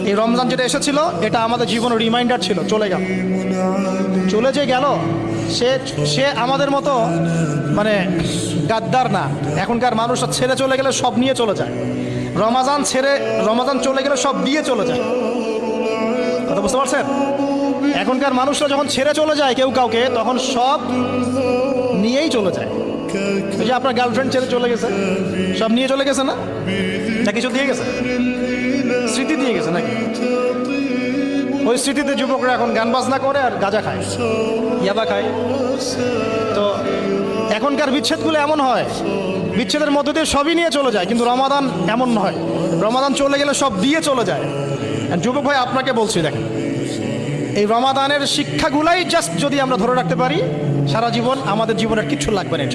এই রমজান যেটা এসেছিল এটা আমাদের জীবনের রিমাইন্ডার ছিল, চলে গেল, চলে যে গেল সে সে আমাদের মতো মানে গাদ্দার না। এখনকার মানুষরা ছেড়ে চলে গেলে সব নিয়ে চলে যায়, রমাজান চলে গেলে সব দিয়ে চলে যায়। কথা বুঝতে পারছেন? এখনকার মানুষরা যখন ছেড়ে চলে যায় কেউ কাউকে, তখন সব নিয়েই চলে যায়। এই যে আপনার গার্লফ্রেন্ড ছেড়ে চলে গেছে, সব নিয়ে চলে গেছে না? না কিছু দিয়ে গেছে? স্মৃতি দিয়ে গেছে নাকি? ওই স্মৃতিতে যুবকরা এখন গান বাজনা করে আর গাঁজা খায়, ইয়াবা খায়। তো এখনকার বিচ্ছেদগুলো এমন হয়, বিচ্ছেদের মধ্য দিয়ে সবই নিয়ে চলে যায়, কিন্তু রমাদান এমন নয়। রমাদান চলে গেলে সব দিয়ে চলে যায়। যুবক ভাই আপনাকে বলছি, দেখেন এই রমাদানের শিক্ষাগুলাই জাস্ট যদি আমরা ধরে রাখতে পারি, সারা জীবন আমাদের জীবনের কিচ্ছু লাগবে না।